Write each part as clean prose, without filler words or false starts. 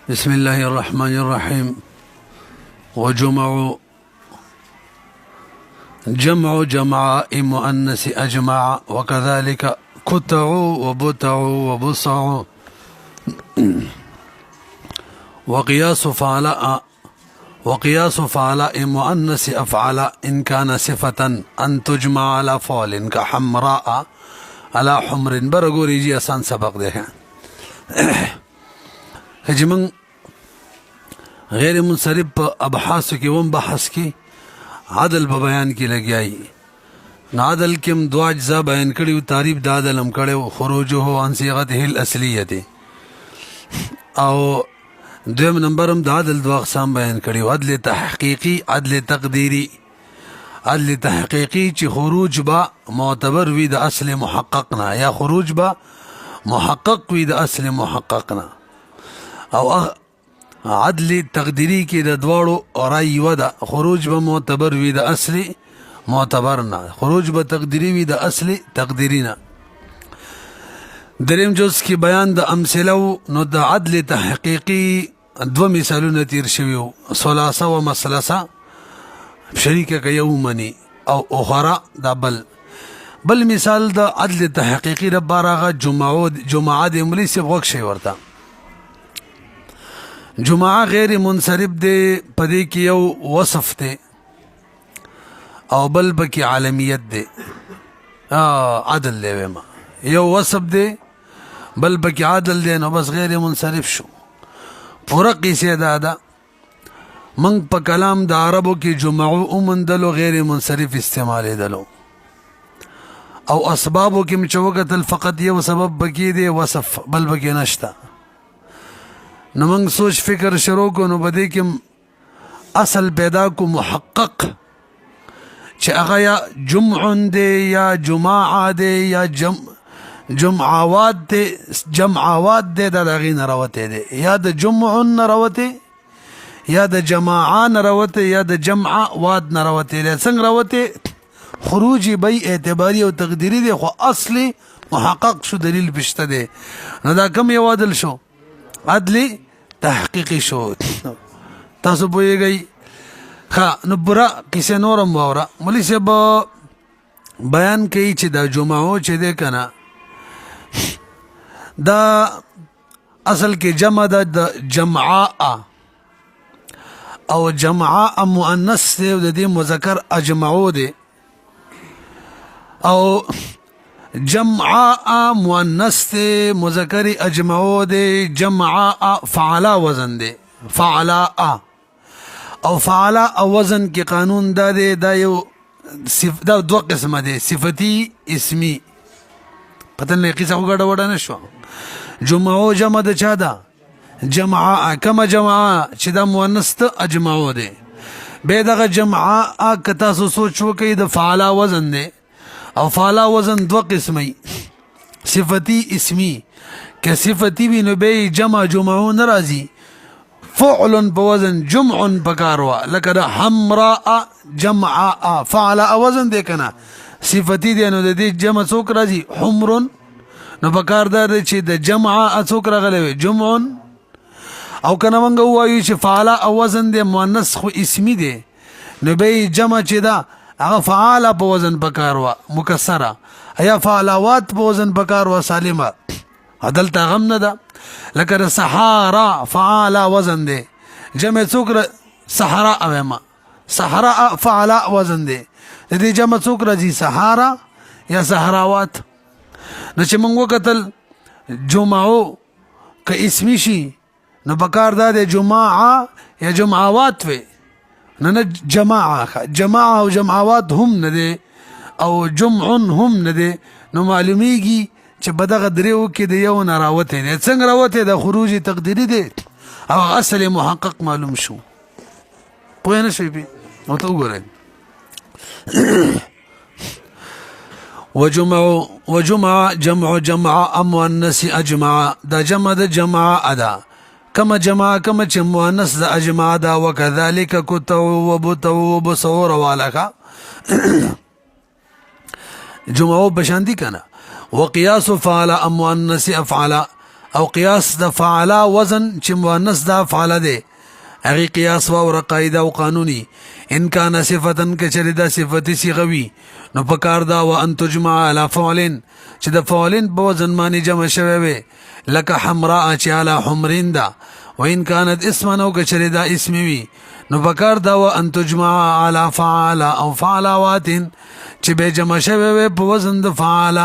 بسم الله الرحمن الرحيم. جمع جمعاء مؤنث أجمع، وكذلك كتعوا وبتعوا وبصعوا. وقياس فعلاء مؤنث أفعل إن كان صفة أن تجمع على فعل كحمراء على حمر. برغوري جي آسان سبق ده ہیں هجمن غیر منصرف ابحاث کی وم بحث کی عدل په بیان کی لګیای. عدل کم دو اجزاء بیان کړي، تعریف د عدل هم کړي، خروجه عن صيغته الاصليه او دویم نمبر هم د عدل دو اقسام بیان کړي، عدل تحقیقی، عدل تقدیری. عدل تحقیقی چې خروج با معتبر وي د اصل محقق نه، یا خروج با محقق وي د اصل محقق نه. او عدل تقدیری کې د دواړو رای و ده، خروج به معتبر وي د اصل معتبر نه، خروج به تقدیری وي د اصل تقدیری نه. دریم جز کې بیان د امثله، نو د عدل تحقیقی دو مثالونه تیر شوي وو، ثلاثه و مثلثه، شریکه که یو منی، او اخرى دا بل مثال د عدل تحقیقی لپاره هغه جمعه د ملي صاحب غوږ شي ورته. جمعه غیر منصرف دے، پدې کې یو وصف دے او بل پکې عالمیت دے. عدل دے ویما، یو وصف دے بل پکې عدل دے، نو بس غیر منصرف شو. پورا قیسه دا منگ پا کلام دا عربو کی جمعو امندلو غیر منصرف استعمالی دلو، او اسبابو کی مچوکتل فقط یو سبب بکی دے وصف، بل بکی نشتا. نو منگ سوچ فکر شروع کو، نو بدے کم اصل پیدا کو محقق چه اغا یا جمعن دے یا جماع دے یا جمعوات دے دا داغی نروتے دے، یا دا جمعن نروتے، یا دا جماعان نروتے، یا دا جمعوات نروتے دے. سنگ روتے خروجی بی اعتباری و تقدیری دے، خو اصلی محقق شو، دلیل پشتا دے. نو دا کم یو عدل شو، عدلی تحقیقی شو. تاسو پوئے گئی نو برا کسی نورم واورا. ملی سے بیان کئی چی دا جمعو چی دے کنا دا اصل کی جمع دا جمعاء، او جمعاء مؤنث دے، و دا دی مذکر اجمعو دے، او جمعاء مؤنث دے، مذکر اجمعو دے. جمعاء فعلا وزن دے، فعلاء، او فعلا او وزن کی قانون دا دے، دا یو دا دو قسم دے، صفتی اسمی. پتن لے قیسا کو گڑا وڑا نشو. جمعو جمع دا چا دا جمعاء، کم جمعاء چی دا مؤنث تا اجمعو دے. بے دا جمعاء کتاسو سوچو کئی دا فعلا وزن دے، او فعلا وزن دو قسمی، صفتی اسمی. کہ صفتی بھی نو بے جمع جمعو نرازی، فعل بوزن جمع پکاروا، لکه دا حمراء جمعاء، فعلا وزن دے کنا صفتی دے، نو دے جمع سوک رازی حمرن، نو پکار دا دے چی دا جمعاء سوک را غلوے جمعن. او کنا منگا ہوایو چی فعلا وزن دے مؤنث خو اسمی دے، نو بے جمع چی دا اغا فعالا پا وزن پکاروا مکسرا، یا فعلاوات پا وزن پکاروا سالمہ. عدل تا غم ندا. لکه سحارا فعالا وزن دے، جمع سوکر سحرا اویما، سحرا فعالا وزن دے، دی جمع سوکر جی سحارا یا سحراوات. نچه منگو قتل جمعو که اسمی شی، نو بکار دا دے جمعا یا جمعوات وے، نہ جماع او جمعوات هم ندے، او جمعن هم ندے. نو معلومی گی چه بدغ دریو کی دے یو نراوتے دے، سنگ راوتے دا خروج تقدیری دے، او اصل محقق معلوم شو. پوئے نشوی پی او تو گو رہے. وجمع جمع مؤنث اجمع، دا جمع دا جمع ادا، کما جمع کما چه مؤنث دا اجمع دا. وکذالک کتو وبتو وبصور والا جمعو بشاندی کنا. وقیاس فعل مؤنث افعل، او قیاس د فعلا وزن چې مؤنث دا فعل دی هغه قیاس او قاعده او قانوني ان کان صفتن کچری دا صفتی صيغوي نو پکار دا وان تجمع على فعلن چې د فعلن په وزن باندې جمع شوی وي لکه حمراء چې على حمرین دا وان كانت اسما او کچری دا اسم وي نو پکار دا وان تجمع على فعل او فعلوات چې به جمع شوی وي په وزن د فعل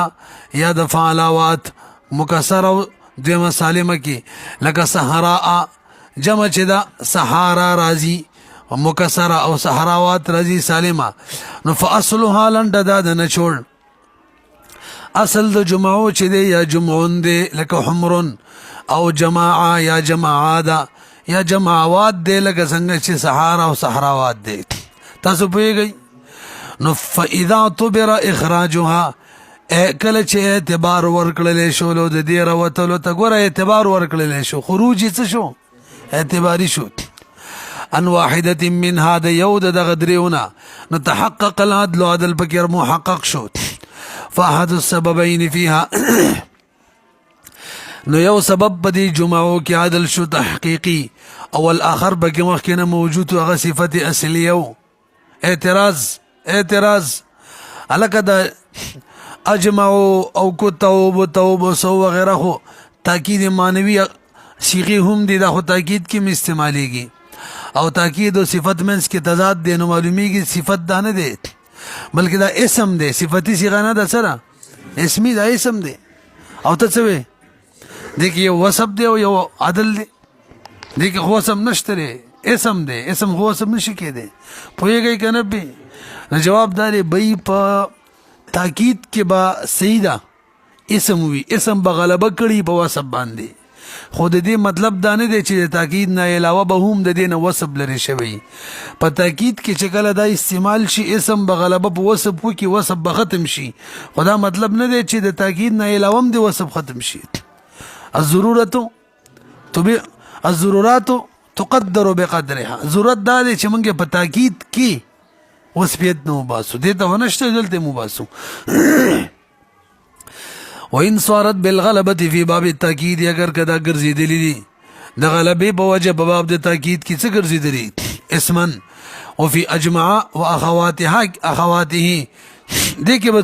یا د فعلوات مکسر او دیمه سالمه کی لکه صحراء جمع چې دا صحارا راضی مکسره او صحراوات راضی سالمه نو فاصلها لند دا د نچول اصل د جمعو چې دی یا جمعون دی لکه حمرن او جماعه یا جماعه دا یا جماعات دی لکه څنګه چې صحارا او صحراوات دی تاسو پوهیږئ نو فاذا اعتبر اخراجها کله چې اعتبار ورکړل شو له د دې راوتلو ته ګوره اعتبار ورکړل شو خروجي څه شو اعتباري شو ان واحده من هذا يود دغدريونا نتحقق العدل عدل بكر محقق شو فاحد السببين فيها نو یو سبب بدی جمعو کی عدل شو تحقیقی او الاخر بکی مخکنه موجود هغه صفت اصلیه اعتراض الکه د اجمعو او توب سو وغیرہ خو تاکید مانوی صيغه هم دي دا خو تاکید کې استعماليږي او تاکید او صفت منس کې تضاد دي نو معلومیږي صفت دا نه دي بلکې دا اسم دي صفتی صيغه نه ده سره اسمي دا اسم دي او ته څه وي دغه یو وصف دی او یو عدل دی دغه خو سم نشته اسم دی اسم خو سم نشي کېده پوهیږي کنه به جواب داري بې په تاکید کې با سیدا اسم وی اسم بغلبه کړي په وصف باندې خود دې مطلب دا نه دی چې تاکید نه علاوه به هم د دې نه وصف لري شوی په تاکید کې چې کله دا استعمال شي اسم بغلبه په وصف کې وصف به ختم شي خدا مطلب نه دی چې د تاکید نه علاوه هم د وصف ختم شي الضرورات تقدر بقدرها ضرورت دا دی چې موږ په تاکید کې وصفیت نو باسو دې ته ونشته دلته مو باسو وإن صارت بالغلبة في باب التأكيد اگر کدا ګرځیدلی دي د غلبې په وجه په باب د تاکید کې څه ګرځیدلی اسما وفي اجمع واخواتها اخواته دې کې به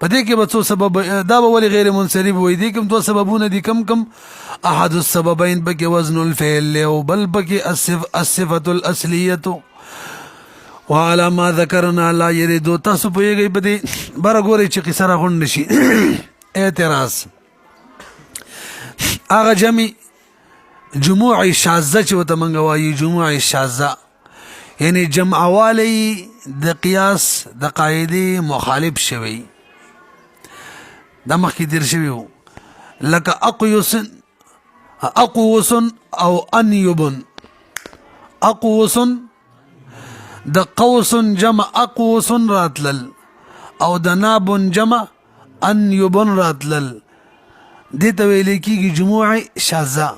په دې کې به سبب دا به ولې غیر منصرف وي دي کوم دوه سببونه دي کم احد السببين بك وزن الفعل او بل بك الصفه الاصليه وعلى ما ذكرنا لا يريد تاسو پوهیږئ په دې بار غوري چې قصه راغونډ شي اعتراض هغه جموع شاذه چې وته منګ وایي جموع شاذه یعنی جمع والی د قیاس د قاعده مخالف شوی د مخکې دیر شوی لکه اقوس او انيب اقوس د قوس جمع اقوس راتلل او د ناب جمع انيب راتلل دې ته ویل کېږي جموع شاذه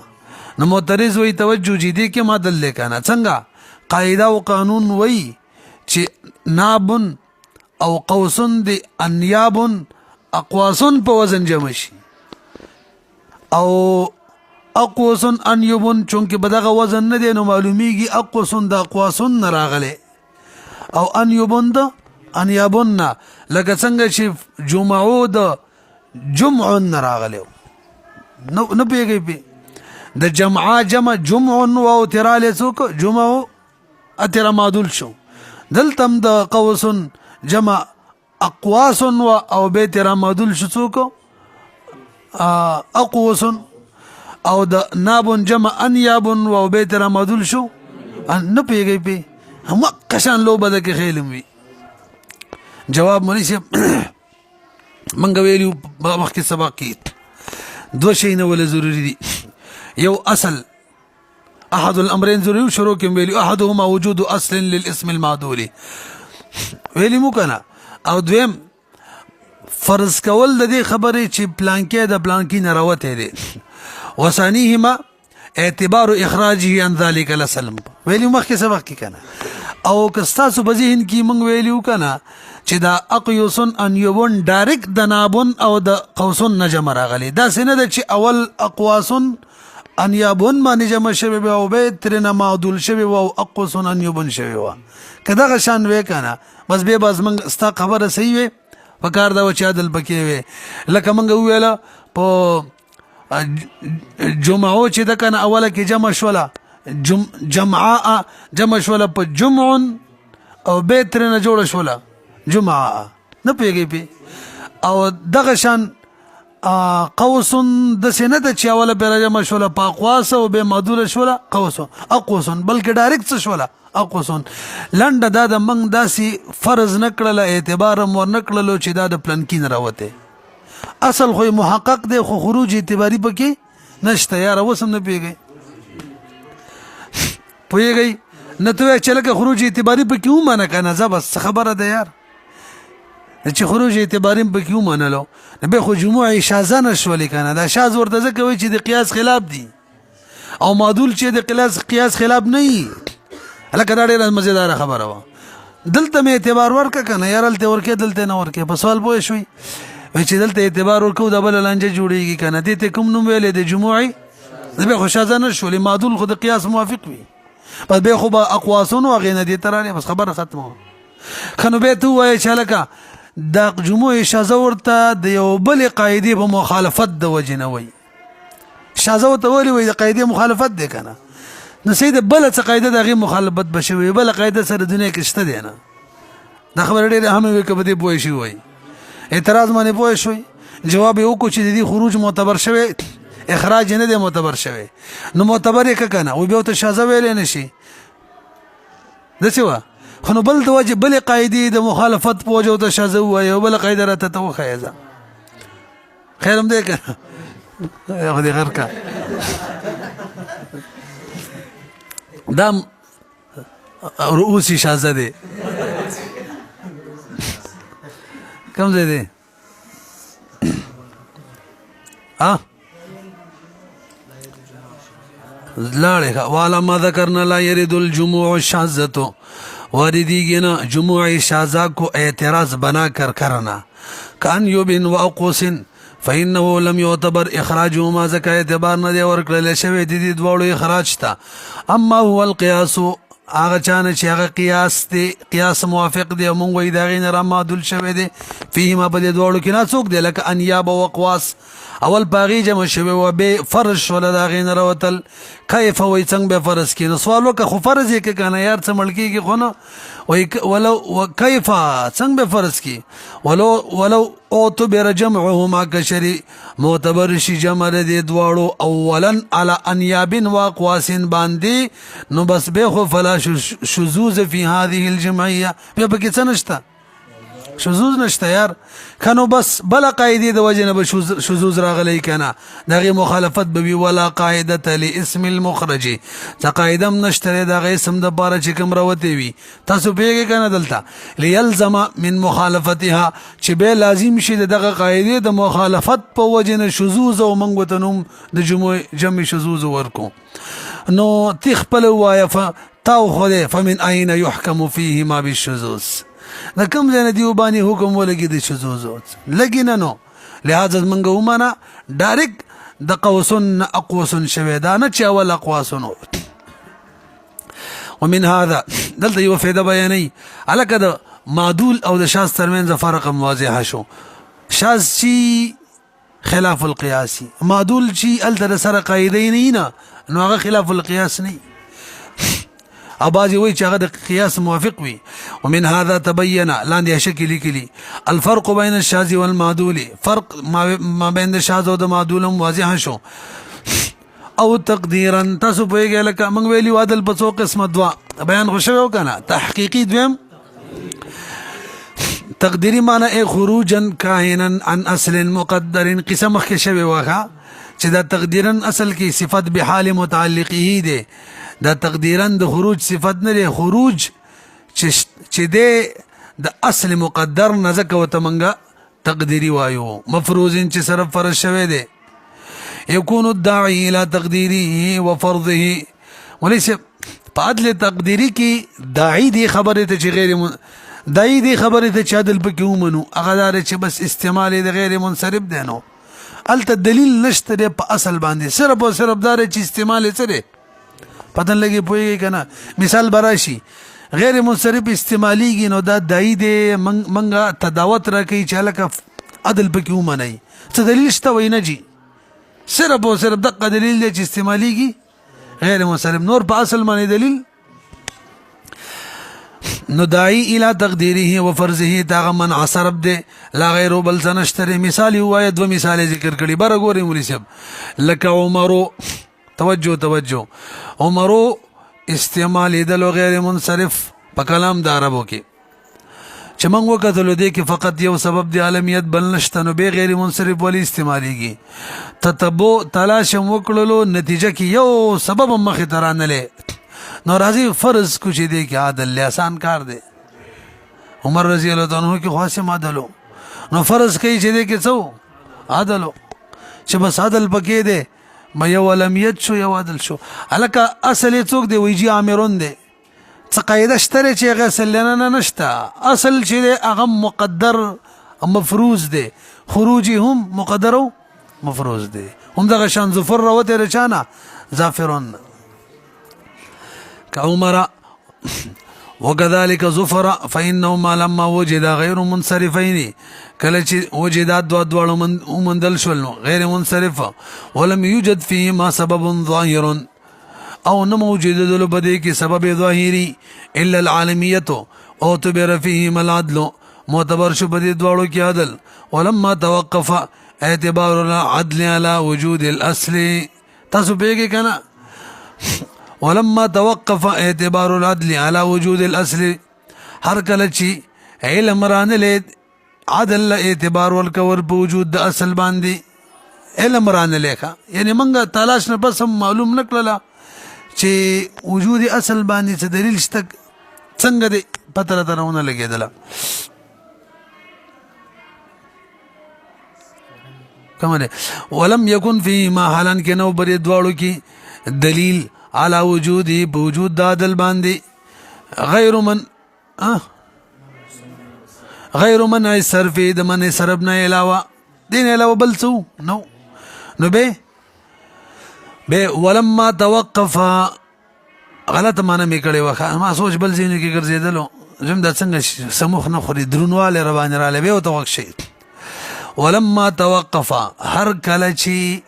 نو معترض وی توجه جی دې کې ما دل کنه څنګه قاعده او قانون وی چې ناب او قوس دي انياب اقواس په وزن جمع شي او اقوس انيب چونکه بدغه وزن نه دي نو معلومیږي اقوس د اقواس نه راغله او انيب د انيابن لکه څنګه چې جمعو د جمع نه راغله نو پیږي د جمع جمع او تراله څوک جمع اتر معدول شو دلتم د قوس جمع اقواس او به تر معدول شو څوک اقوس او د ناب جمع انياب او به تر معدول شو نه پیږي په هم کشان لو بده کې خیلم وی جواب مونږ منګ ویلو مخکې سبق کې دو شي نه ول ضروري دي يو أصل أحد الأمرين ضروري شروع كم ویلو أحدهما وجود أصل للاسم المعدول ویلی مو کنه او دویم فرض کول د دې خبرې چې پلانکې د پلانکی نه راوته دي وثانيهما اعتبار اخراجه عن ذلك السلم ویلی مخکې سبق کې کنه او کستاسو په ذهن کې مونږ ویلو کنه چې دا اقیوسن انیوبون ډایرکټ د نابون او د قوسن نه جمع راغلی دا سینه ده چې اول اقواسن انیابون باندې جمع شوی به او به ترنه معدول شوی او اقوسن انیوبون شوی و کدا غشان وې کنه بس به باز من ستا خبره صحیح وي پکار دا و چې عدل پکې وي لکه منګ ویله په جمعو چې د کنه اوله کې جمع شوله جمعاء جمع شوله په جمع او به ترنه جوړ شوله جمعاء نه پیږي پی او دغه شان قوس د سینه چې اوله به جمع شوله په اقواس او به معدول شوله قوس اقوس بلکې ډایرکټ شوله اقوس لنډه دا د منګ داسي فرض نکړل اعتبار مور نکړلو چې دا د پلانکین راوته اصل خو محقق دی خو خروج اعتباری پکې نشته یار وسم نه پیږي نه ته چې لکه خروج اعتباری پکې ومنه کنه زبس خبره ده یار چې خروج اعتباری پکې ومنلو نه به خو جموع شاذ نشولې کنه دا شاذ ورته ځکه وي چې د قیاس خلاف دي او معدول چې د قیاس خلاف نه وي لکه دا ډیره مزیدار خبره و دلته مې اعتبار ورکه کنه یار دلته ورکه دلته نه ورکه په سوال پوه شوي چې دلته اعتبار ورکو د بل لانجه جوړیږي کنه دې ته کوم نوم ویلې د جموعي به خو شاذ نشولې معدول خو د قیاس موافق وي بس به خو به اقواسون او غینه دي ترانه بس خبره ختمه خنو به تو وای چې لکه د جموع شاذ ورته د یو بل قاعده په مخالفت د وجنه وای شاذ ورته وای د قاعده مخالفت دی کنه نو سید بل څه قاعده دغه مخالفت بشوي بل قاعده سره دنیا کې شته دی نه دا خبره ډیره هم وي کبه دی پوه شي وای اعتراض باندې پوه شوي جواب یو کو چې د دې خروج معتبر شوی اخراج نه دی معتبر شوی نو معتبر یک کنه او به ته شاذ ویل نه شي د څه خو نو بل د واجب بل قاعده د مخالفت په وجه ته شاذ وای او بل قاعده راته توخیزه خیرم دی کنه یو دې غر کا دام رؤوسی شاذ دی کم ځای دی لاړې والا ما ذکرنا لا يرد الجموع الشاذة واردیږي نه جموع شاذہ کو اعتراض بنا کر کرنا کان یوبن واقوس فانه لم يعتبر اخراجهما ذکا اعتبار نه دی ورکړل شوی د دې دواړو اخراج تا اما هو القياس هغه چانه چې هغه قیاس دی قیاس موافق دی مونږ وې دا غین را معدول شوی دی فيهما بل دوړو کې نه څوک دی لکه انیاب او اقواس اول باغی جمع شوی و به فرض ولا دا غین راوتل کیف وای څنګه به فرض کینو سوال وکه خو فرض یې کې کنه یار څه ملکیږي خو نه وای ولو وکيف څنګه به فرض کی ولو اعتبر جمعهما كشري معتبر شي جمع دي دواړو اولا على انياب واقواس باندې نو بس به خو فلا شذوذ في هذه الجمعيه به کې څه نشته شذوذ نشته یار کنو بس بل قاعده د وجه نه شذوذ راغلی کنه دغه مخالفت به ولا قاعده لاسم المخرج ته قاعده نشته دغه اسم د بار چې کوم راوته وي تاسو پیګه کنه دلته ليلزم من مخالفتها چې به لازم شي دغه قاعده د مخالفت په وجه نه شذوذ او منغوتنوم د جمع شذوذ ورکو نو تخپل وای تاو خو فمن اين يحكم فيه ما بالشذوذ دا کوم ځای نه دی وبانی حکم ولګي د شذوذ لګی نه نو لہذا منګه ومنه ډایرکټ د قوسن اقوسن شوی دا نه چې اول اقواسن ومن هذا دلته یو فائدہ بیانې الکه د معدول او د شاذ ترمنځ فرق واضح شو شاذ شي خلاف القياسي معدول شي ال سره قاعده نه نو هغه خلاف القياس نه او بعضی وی چې هغه د قیاس موافق وي ومن هذا تبين لاندې شکلی کلی الفرق بين الشاذ والمعدول فرق ما بين الشاذ او د معدول واضح شو او تقديرا تاسو په لکه موږ ویلی وادل په څو قسمه دوا بیان خو شوی وکنه تحقیقی دویم تقدیری معنی خروجا کاهنا عن اصل مقدر قسم کې شوی واخا چې دا تقدیرا اصل کې صفت به حال متعلقه دی دا تقدیرا د خروج صفت نه لري خروج چې د اصل مقدر نه ځکه وته منګه تقدیری وایو مفروض چې صرف فرض شوی دی يكون الداعي الى تقديره وفرضه وليس په عدل تقدیری کې داعی دی خبره ته چې غیر دای دې خبرې ته چې عدل پکې ومنو هغه دا چې بس استعمال یې د غیر منصرف دی نو هلته دلیل نشته دی په اصل باندې صرف او صرف دا چې استعمال یې څه دی پتن لګي پوهېږي که نه مثال به راشي غیر منصرف استعمالیږي نو دا دای دی منګه تداوت راکوي چې هلکه عدل پکې ومنئ څه دلیل شته وایي نه جي صرف او صرف دقه دلیل دی چې استعمالیږي غیر منصرف نور په اصل باندې دلیل نو داعی الى تقدیره و فرضه تاغه منع صرف دی لا غیر بل سنشتری مثال هوا دو مثال ذکر کړي بر ګوري مولوی صاحب لك عمرو توجه عمرو استعمال دلو غیر منصرف په کلام د عربو کې چې موږ وکتلو دی کې فقط یو سبب دی عالمیت بل نشته نو به غیر منصرف ولی استعمالیږي تتبو تلاش وکړلو نتیجه کې یو سبب مخې ترانلې نو راځي فرض کو چې دی کې عادل آسان کار دی عمر رضی الله عنه کې خاصه عادلو نو فرض کوي چې دی کې څو عادلو چې بس عادل پکې دی ما یو علمیت شو یو عادل شو الکه اصل څوک دی ویجی عامرون دی څه قاعده شته چې هغه اصل نه نشته اصل چې هغه مقدر مفروض دی خروجی هم مقدر او مفروض دی هم دغه شان ظفر راوته رچانا ظافرون كعمر وكذلك ظفر فإنهما لما وجد غير منصرفين کله چې وجدات دوړو ومندل شول غیر منصرف ولم يوجد فيهما سبب ظاهر او نه موجود دل بده کې سبب ظاهري الا العالميه او تبر فيهما العدل معتبر شو بده دوړو کې عدل ولما توقف اعتبار العدل على وجود الاصل تاسو بیګی کنه ولما توقف اعتبار العدل على وجود الاصل هر کله چې علم رانه عدل اعتبار ورکور په وجود د اصل باندې علم رانه لیکه یعنی منګه تلاش نه بس معلوم نکړه چې وجود اصل باندې څه دلیل شته څنګه دی پته راته نه لګېدله کومه ولم يكن فيما حالان کې نو بری دواړو کې دلیل على وجودي بوجود عدل باندې غیر من صرف د من صرف نه علاوه دین علاوه بل څه نو به ولما توقف غلط معنی میکړی وخه ما سوچ بل زینو کې ګرځیدلو زم د څنګه سموخ نه خوري درونواله روان را لبه او توقف شي ولما توقف هر کله چی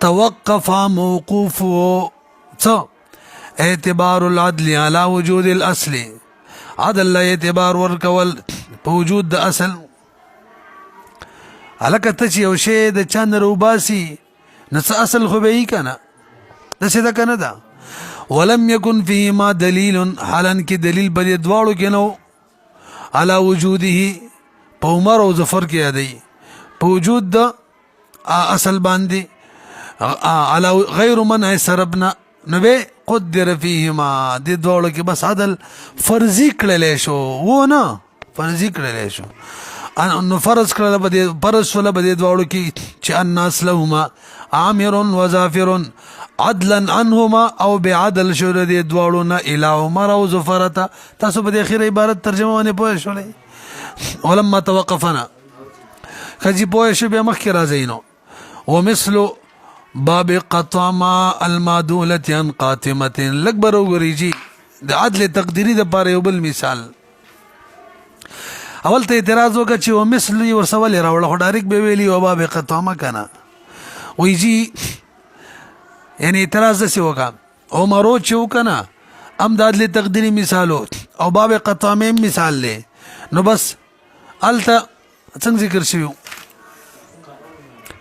توقف موقوف اعتبار العدل على وجود الاصل عدل لا اعتبار ورکول په وجود د اصل الکه ته چې یو شی د چاند روباسي نس اصل خو به کنه د څه د کنه دا ولم يكن فيما دليل حالان کې دلیل بل دواړو کې نو على وجوده په عمر او ظفر کې یادي په وجود د اصل باندې على غیر من سربنا نبه قدر فيهما دي دوړو کې بس عدل فرضي کړل شو و نه فرضي کړل شو انه فرض کړل بده فرض ولا بده دوړو کې چې الناس لهما عامر وظافر عدلا عنهما او بعدل شو دي دوړو نه الى عمر او ظفرته تاسو په اخر عبارت ترجمه باندې پوه شولې ولما توقفنا خجي پوه شو به مخکې راځي نو ومثل باب قطامه المادوله عن قاتمه لکبر وګریږي د عدل تقديري د پاره یو بل مثال اول ته اعتراض وکړ چې ومثل ور سوال راوړل خو ډایرک به ویلی او باب قطامه کنه ویجی یعنی اعتراض څه وکړه عمرو چې وکنه ام د عدل تقديري مثالو او باب قطامه مثال له نو بس الته څنګه ذکر شوی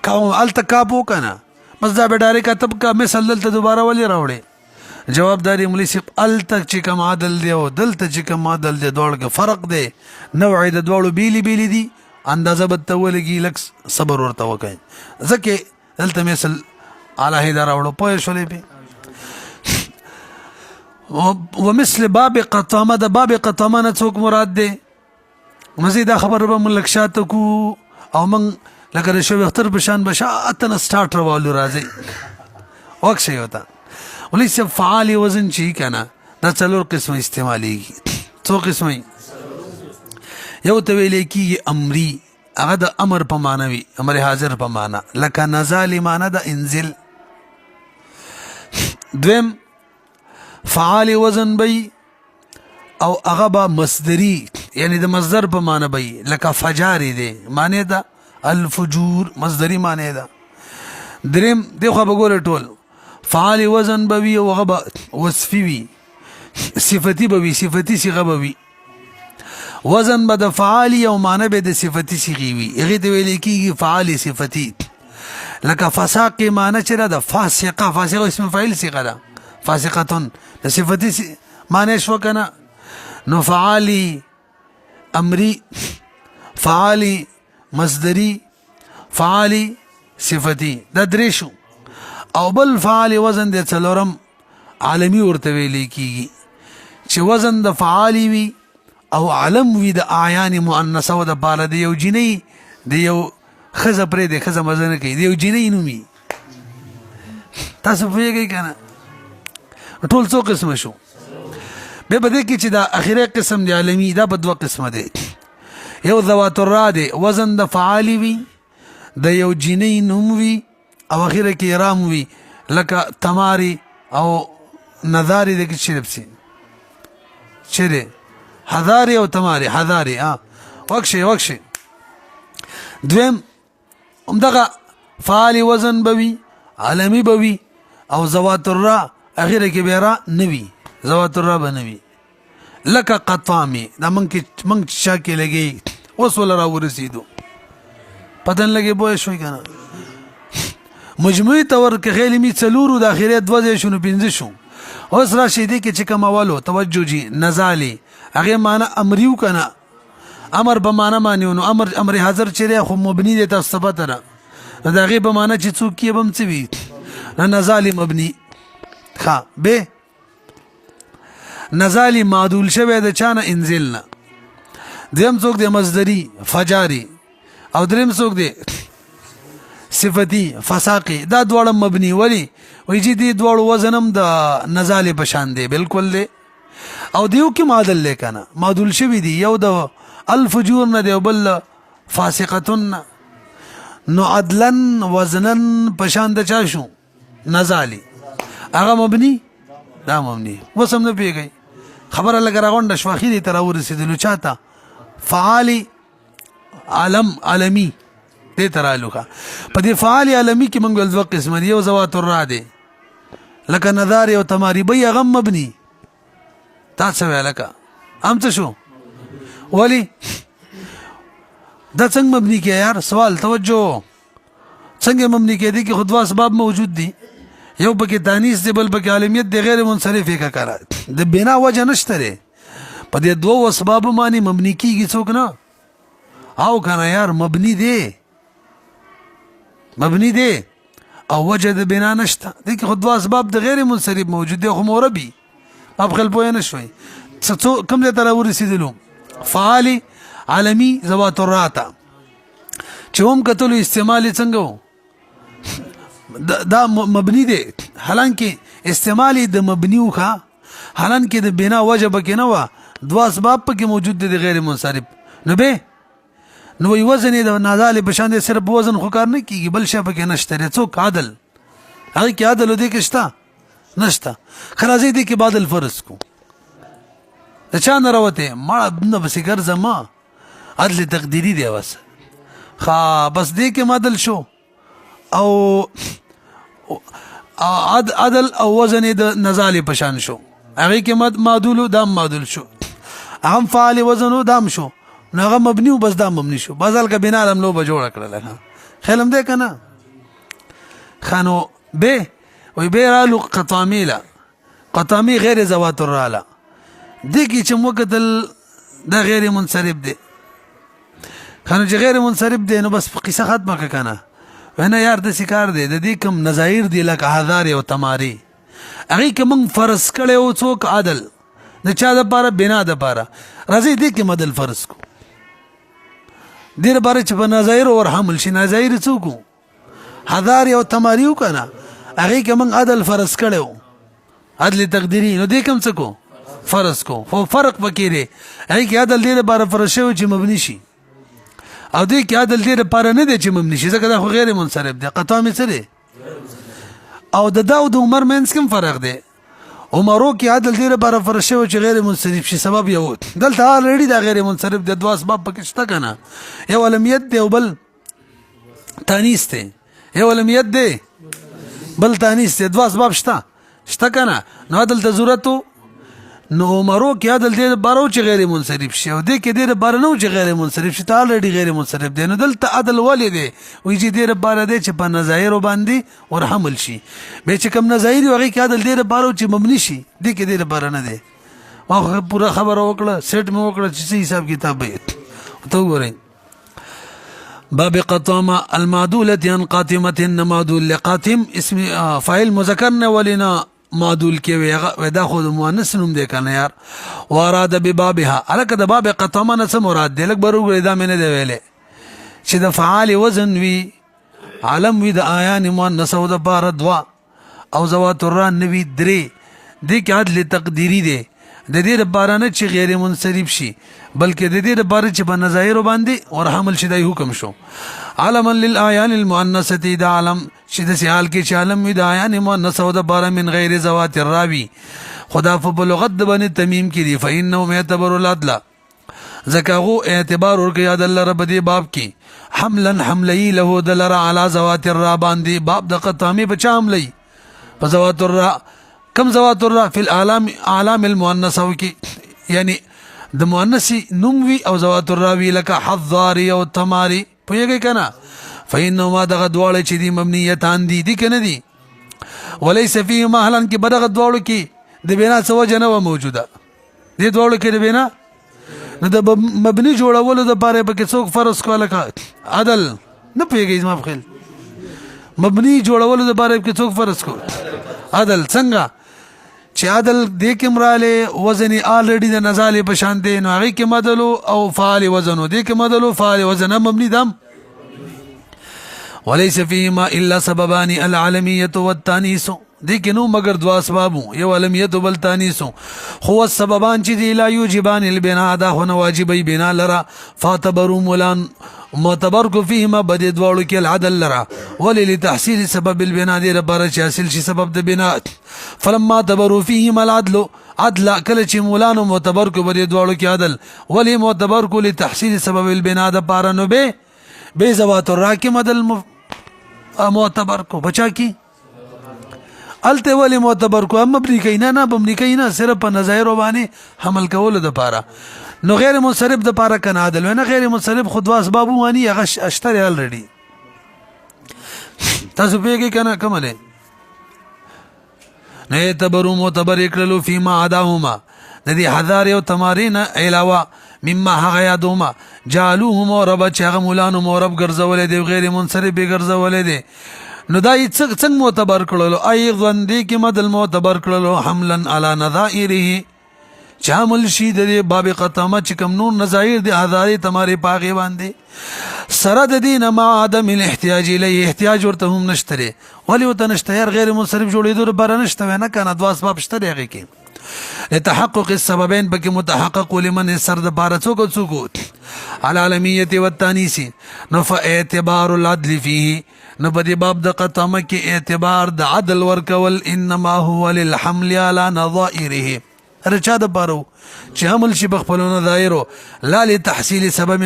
کوم الته کابو کنه بس دا به ډایرک کتب کا مثال دلته دوباره ولی راوړي جوابداري مولوی صاحب الته چې کوم عادل دی او دلته چې کوم عادل دی دوړ کې فرق دی نوع د دوړو بیلی دي اندازه بتولږي لکس صبر ورته وکای ځکه دلته مثال اعلی هدار راوړو پوه شولې به ومثل باب قطامه د باب قطامه نه څوک مراد دی مزید خبر به ملکشات کو او من لکه شو اختر بشان بشاتن سٹارټ راولو راځي وخت شي وتا ولې فعال وزن چی کنه دا څلور قسم استعمالي څو قسمه یو ته ویل کېږي امري هغه د امر په معنا وي امر حاضر په معنا لکه نزل معنا د انزل دویم فعال وزن بی او هغه به مصدری یعنی د مصدر په معنا بی لکه فجاری دی معنی دا الفجور مصدری معنی دا دریم دغه به ګوره ټول فعال وزن بوي او هغه به وصفي وي صفتی بوي صفتی صيغه بوي وزن به د فعال او معنی به د صفتی صيغه وي هغه ته ویل کېږي فعال صفتی لکه فساق معنی چې دا فاسقه فاسقه اسم فاعل صيغه ده فاسقتون د صفتی معنی شو کنه نو فعالی امری فعالی مصدری فعالی صفتی دا درې شو او بل فعال وزن د څلورم عالمی ورته ویل کېږي چې وزن د فعالی وي او علم وي د اعیان مؤنثه و د پاره د یو جنۍ د یو خزه پرې د خزه مزنه کوي د یو جنۍ نومي تاسو پوهیږئ کنه ټول څو قسمه شو به بده کې چې دا اخیری قسم دی عالمی دا په دوه قسمه دی یو ذوات الرا دی وزن د فعالی وي د یو جنۍ نوم وي او اخیره کې رام وي لکه تماری او نظاری د کې شربسي چیرې حذاری او تماری حذاری وکشي دویم همدغه فعال وزن بوي عالمی بوي او ذوات الرا اخیره کې بیره نوي ذوات الرا بنوي لکه قطامي دا منګ شاکه لګي اوس ول را ورسېدو پتن لګي بوې شوي کنه مجموعي تور کې غیلمی څلورو د اخیره دوه شنو پنځه شو اوس را شي دي کې چې کوم اولو توجه جي نزالي هغه معنی امریو کنه امر به معنی مانیو نو امر حاضر چره خو مبني دي تاسو ته نه دا هغه به معنی چې څوک کې بم څه وي نزالي مبني ها به نزالي معدول شوه د چانه انزلنا دیم څوک د مصدری فجاری او دریم څوک دی صفتی فساقی دا دواړه مبني ولی وای چې دی دواړو وزنم د نزال په شان دی بالکل دی او دیو کې معدل لیکنه معدول شوی دی یو د الفجور نه دی بل فاسقتن نو عدلن وزنن په شان د چا شو نزالی هغه مبني دا مبني وسم نه پیږي خبره لګره غونډه شواخی دی تر ورسېدلو چاته فعالی عالمی دې ترالوخه په دې فعال عالمی کې موږ ول دوه قسم دي یو ذوات الرا دي لکه نظار او تماری بي غم مبني تاسو لکه ام څه شو ولی دا څنګه مبني کې یار سوال توجه څنګه مبني کې دي کې خود اسباب موجود دي یو پکې تانیث دی بل پکې عالمیت دی غیر منصرف کا کار د بنا وجه نشته په دې دوه اسباب باندې مبني کیږي څوک نه او کنه یار مبني دی او وجه د بنا نشته دي کې خود اسباب د غیر منصرف موجود دي خو موربي اب خپل پوه نه شوي کوم ځای ته ورسېدلو فعالي عالمي ذوات الراتا چې هم کتلو استعمال څنګه دا مبني دی حالانکه استعمال د مبني وکا حالانکه د بنا وجه بکې نه و دوه اسباب پکې موجود دي غیر منصرف نو به نو وزن د نازل په شان دي صرف وزن خو کار نه کیږي بل شی پکې نشته څوک عادل هغه کې عادل دی کې شته نشته خلاصې دي کې بعد الفرض کو چا نه راوته ما نه بس ګرځما عدل تقديري دی وس خا بس دې کې مدل شو او عدل او وزن د نزال په شان شو هغه کې معدول دام معدول شو اهم فعال وزن دام شو نغه مبني وبس دا مبني شو بازل کا بنا لم لو بجوړ کړل خلم دې کنه خانو به وي بيرالو قطاميلا قطامي غیر ذوات الرالا دې کې چې موکدل دا غیر منصرف دي خانو چې غیر منصرف دي نو بس قصه ختمه کنه ونه یار د سکار دي د دې کوم نظایر دي لکه حذار او تماری هغه کوم فرض کړي او څوک عادل د چا د پاره بنا د پاره راځي دې کې مدل فرض کو دیر باره چې په نظایر اور حمل شي نظایر څوک حذار او تماریو کنه هغه کوم عدل فرض کړو عدل تقديري نو دې کوم څه کو فرض کو خو فرق پکې دی هغې کې عدل دې لپاره فرض شوی چې مبني شي او دې کې عدل دې لپاره نه دی چې مبني شي ځکه دا خو غیر منصرف دی قطع مې څه دی او د داود عمر منځ کوم فرق دی عمرو کې عدل دې لپاره فرض شوی چې غیر منصرف شي سبب یو دلته الریډي دا غیر منصرف دی دوه اسباب پکې شته که نه یو علمیت دی او بل تانیث دی یو علمیت دی بل تانیث دی دوه اسباب شته که نه نو دلته ضرورت نو عمرو کې عدل دې لپاره چې غیر منصرف شي او دې کې دې لپاره نه چې غیر منصرف شي ته الریډي غیر منصرف دی نو دلته عدل ولې دی وایي چې دې لپاره دی چې په نظایرو باندې ورحمل شي بیا چې کوم نظایر وي هغې کې عدل دې لپاره چې مبني شي دې کې دې لپاره نه دی ما پوره خبره وکړه سیټ مې وکړه چې څه حساب کتاب به ته وګورئ باب قطامه المعدولة عن قاتمة معدول لقاتم اسم فاعل مذکر نه ولینا معدول کې وي دا خو د مؤنث نوم دی کنه یار واراد ببابها الکه د باب قطامه نه څه مراد دی لږ بر وګورئ دا مې نه دی ویلې چې د فعال وزن وي علم وي د آیان مؤنث او د بار دوا او ذوات الران نوي درې دې کې عدل تقدیری دی د دې لپاره نه چې غیر منصرف شي بلکې د دې لپاره چې په نظایر باندې ورحمل شي د حکم شو علما للآیان المؤنثه دا علم چې د سیال کې چې علم وي د آیان مؤنث او د بار من غیر ذوات الراوی خدا په بلغت باندې تمیم کړي فإنه يعتبر العدل زکاغو اعتبار ورکړي عدل رب دې باب کې حملا حملی له دلر علی ذوات الرا باندې باب د قطامه بچا حملی په ذوات الرا کم ذوات الرا فی الاعلام المؤنثه کې یعنی د مؤنث نوم وی او ذوات الراوی لکه حضاری او تماری پوهیږئ کنه فإنه ما دغه دواړه چې دي مبنیتان دي کنه دي وليس فيهما هلن کې بدغه دواړو کې د بنا څه وجه نه موجوده دي دواړو کې د بنا نو د مبني جوړولو د پاره به کې څوک فرض کوله عدل نه پوهیږئ ما خپل مبني جوړولو د پاره کې څوک فرض کو عدل څنګه چې عدل دې کې مراله وزن الریډي د نزال په شان دی نو هغه کې مدلو او فعال وزن دې کې مدلو فعال وزن مبني دم وليس فيهما الا سببان العالميه والتانيث دې کې نو مگر دوا اسباب یو علمیت بل تانیث هو السببان چې دی لا یوجبان البناء دا هو واجبي بنا لرا فاعتبروا مولان معتبر کو فيهما بد دوړو کې العدل لرا وللتحصيل سبب البناء دې لپاره چې حاصل شي سبب د بنا فلما اعتبروا فيهما العدل عدل کله چې مولانو معتبر کو بد دوړو کې عدل ولي معتبر کو لتحصيل سبب البناء د پاره نو به ذوات الراکم عدل معتبر کو بچا کی الته ولی معتبر کو هم مبني کینا نه مبني کینا صرف په نظایر باندې حمل کول د پاره نو غیر منصرف د پاره کنه عدل نه غیر منصرف خود واس بابو وانی هغه اشتر الریډي تاسو پیګی کنه کومه نه اعتبروا معتبر کړلو فيما عداهما د دې حذار او تمارین علاوه مما هغه یادوما جعلوه مورب چې هغه مولانو مورب ګرځولې دی غیر منصرف به ګرځولې دی نو دا څنګه معتبر کړلو ايضا دې کې مدل معتبر کړلو حملا على نظائره شامل شي د باب قطامه چې کوم نور نظائر دي حذاري تماري پاغي باندې سره د دین ما عدم الاحتیاج الیه احتیاج ورته هم نشته ولی وته نشته غیر منصرف جوړېدو لپاره نشته نه کنه دوا اسباب شته هغه کې لتحقق السببين بك متحقق لمن سرد بار څوک العالميه والتانيث نو فاعتبار العدل فيه نو په باب د قطامه کې اعتبار د عدل ورکول انما هو للحمل على نظائره رچا د بارو چې حمل شي بخپلو نظائرو لا لتحصيل سبب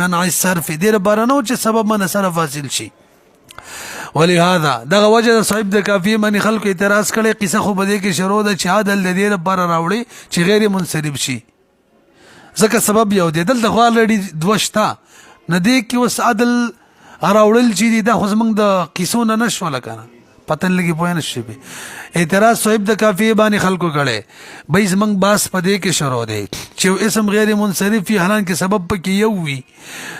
منع الصرف دیر بارنو چې سبب من صرف حاصل شي ولهذا دغه وجه صاحب د کافی من خلکو اعتراض کړي قصه خو بده کې شروع د چې عدل د دې لپاره راوړي چې غیر منصرف شي ځکه سبب یو دی دلته خو الریډي دوشتا نه دی کې وس عدل راوړل چې دا خو زمنګ د قصو نه نشول کنه پتن لګي پوه نه شي اعتراض صاحب د کافی باندې خلکو کړي به زمنګ باس پدې کې شروع دی چې اسم غیر منصرف فی حالان کې سبب پکې یو وي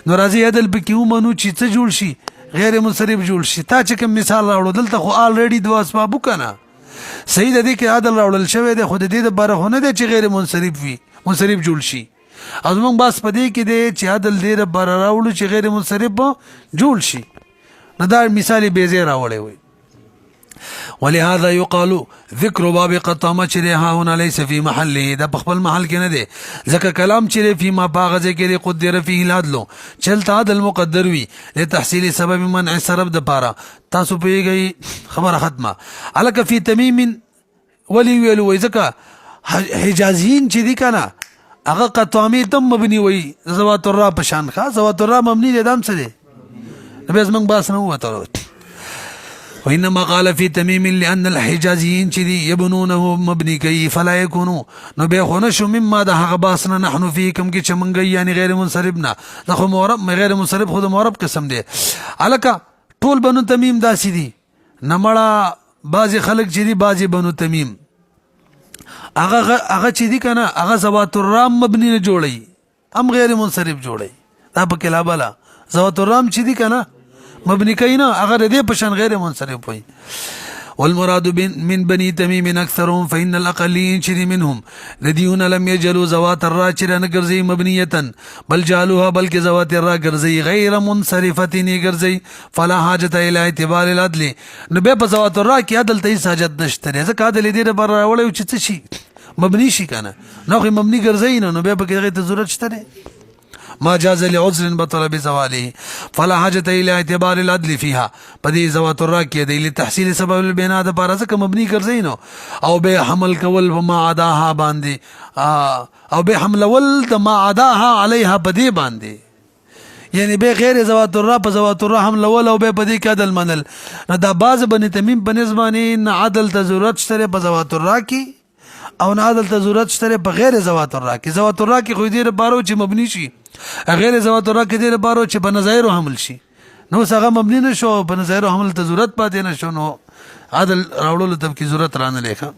نو راځي عدل پکې ومنو چې څه جوړ شي غیر منصرف جوړ شي تا چې کوم مثال راوړل دلته خو الریډي دوا اسباب کنه صحیح د دې کې عدل راوړل شوی دی خو د دې لپاره هونه دی چې غیر منصرف وي منصرف جوړ شي او موږ باس پدې کې دی چې عدل دې لپاره راوړل چې غیر منصرف جوړ شي نو دا مثال به زه راوړې وي ولهذا يقال ذکر باب قطامه چې ها هنا ليس في محله دا په خپل محل کې نه دی ځکه کلام چې فی ما باغه کې قدر فيه العدل چلتا عدل مقدر وي لتحصيل سبب منع سبب د پاره تاسو پیږئ خبره ختمه الک فی تمیم ولی ویلو وای ځکه حجازیین چې دي کنه هغه قطامه تم مبني وي زوات الرا پشان خا زوات الرا مبني دي دام څه دي بس موږ باس نه وته وإنما قال في تميم لأن الحجازيين شدي يبنونه مبني كي فلا يكونوا نبيخونش مما ده غباسنا نحن فيه كم كي چمنگي يعني غير منصربنا نخو مورب غير منصرب خود مورب قسم دي علكا طول بنو تميم داسي دي نمڑا بازي خلق چدي بازي بنو تميم اغا چدي كنا اغا زوات الرام مبني نه جوړي ام غير منصرب جوړي دا پکلا بالا زوات الرام چدي كنا مبني کینا اگر دې پشان غیر منصرف وي والمراد من بني تميم اكثرهم فان الاقلين شر منهم الذين لم يجلوا زوات الراء نغرزي مبنيه بل جعلوها بلك زوات الراء غرزي غير منصرفه غرزي فلا حاجه الى اعتبار العدل نبه په زوات الراء کې عدل ته حاجت نشته ځکه عدل دې بر راولې چې شي مبني شي کنه نو مبني غرزي نه به په کې ته ضرورت شته ما جاز لعذر بطل بزواله فلا حاجة الى اعتبار العدل فيها بدي زوات الراكية دي لتحصيل سبب البناء ده پارسك مبني کرزينو او به حمل کول وما عداها باندي او به حمل ول ما عداها عليها بدي باندي يعني به غير زوات الرا په زوات الرا حمل ول او به بدي کدل منل نه دا باز بني تميم بنسباني نه عدل ته ضرورت شته په زوات الرا کی او نه عدل ته ضرورت شته په غیر زوات الرا کی زوات الرا کی خو دې بارو چې مبني شي غیر زوات الرا کې دې بارو چې بنظاهر حمل شي نو څنګه مبني نشو بنظاهر حمل ته ضرورت پاتې نشو نو عدل راوړلو ته کی ضرورت رانه لیکه